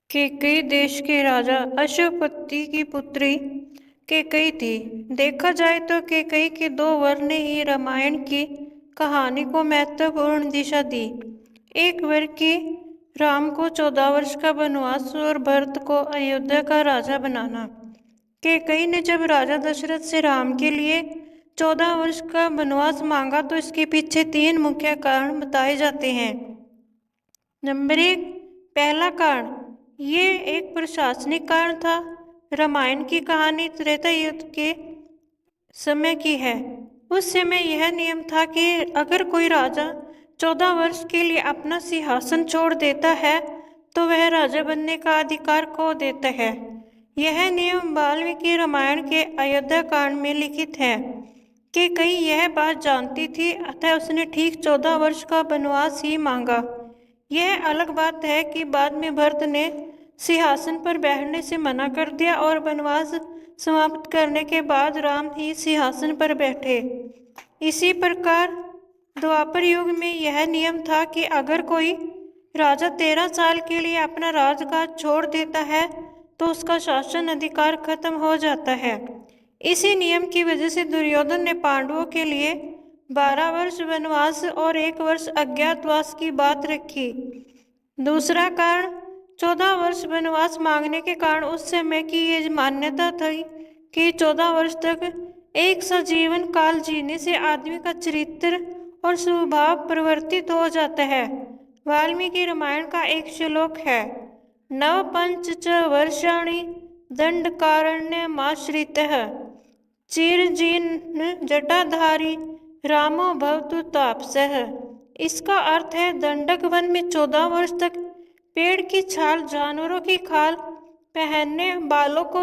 केकई देश के राजा अश्वपति की पुत्री केकई थी। देखा जाए तो केकई के दो वर ने ही रामायण की कहानी को महत्वपूर्ण दिशा दी। एक वर की राम को 14 वर्ष का वनवास और भरत को अयोध्या का राजा बनाना। केकई ने जब राजा दशरथ से राम के लिए 14 वर्ष का वनवास मांगा तो इसके पीछे 3 मुख्य कारण बताए जाते हैं। नंबर 1, पहला कारण ये एक प्रशासनिक कारण था। रामायण की कहानी त्रेता युग के समय की है। उस समय यह नियम था कि अगर कोई राजा 14 वर्ष के लिए अपना सिंहासन छोड़ देता है तो वह राजा बनने का अधिकार खो देता है। यह नियम वाल्मीकि रामायण के अयोध्या कांड में लिखित है कि कई यह बात जानती थी, अतः उसने ठीक 14 वर्ष का वनवास ही मांगा। यह अलग बात है कि बाद में भरत ने सिंहासन पर बैठने से मना कर दिया और वनवास समाप्त करने के बाद राम ही सिंहासन पर बैठे। इसी प्रकार द्वापर युग में यह नियम था कि अगर कोई राजा 13 साल के लिए अपना राजकाज छोड़ देता है तो उसका शासन अधिकार खत्म हो जाता है। इसी नियम की वजह से दुर्योधन ने पांडवों के लिए 12 वर्ष वनवास और 1 वर्ष अज्ञातवास की बात रखी। दूसरा कारण 14 वर्ष वनवास मांगने के कारण उस समय की ये मान्यता थी कि 14 वर्ष तक एक सा जीवन काल जीने से आदमी का चरित्र और स्वभाव परिवर्तित हो जाता है। वाल्मीकि रामायण का एक श्लोक है, नव पंच च वर्षाणि दंडकारण्यमाश्रितः चिरजीर्ण जटाधारी रामो भवतु तापसः। इसका अर्थ है दंडक वन में 14 वर्ष तक पेड़ की छाल, जानवरों की खाल पहनने वालों को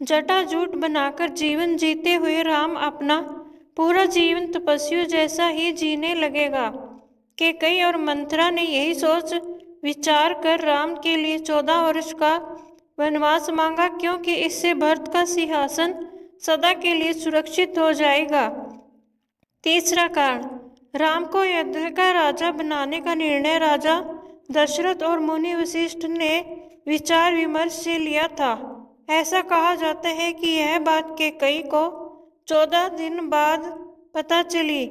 जटाजूट बनाकर जीवन जीते हुए राम अपना पूरा जीवन तपस्वियों जैसा ही जीने लगेगा। केकई और मंथरा ने यही सोच विचार कर राम के लिए 14 वर्ष का वनवास मांगा, क्योंकि इससे भरत का सिंहासन सदा के लिए सुरक्षित हो जाएगा। तीसरा कारण, राम को अयोध्या का राजा बनाने का निर्णय राजा दशरथ और मुनि वशिष्ठ ने विचार विमर्श से लिया था। ऐसा कहा जाता है कि यह बात केकई को 14 दिन बाद पता चली।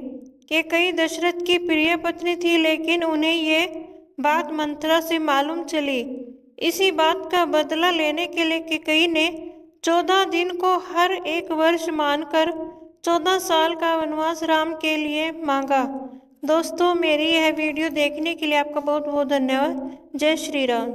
केकई दशरथ की प्रिय पत्नी थी, लेकिन उन्हें ये बात मंथरा से मालूम चली। इसी बात का बदला लेने के लिए केकई ने 14 दिन को हर 1 वर्ष मानकर 14 साल का वनवास राम के लिए मांगा। दोस्तों, मेरी यह वीडियो देखने के लिए आपका बहुत बहुत धन्यवाद। जय श्री राम।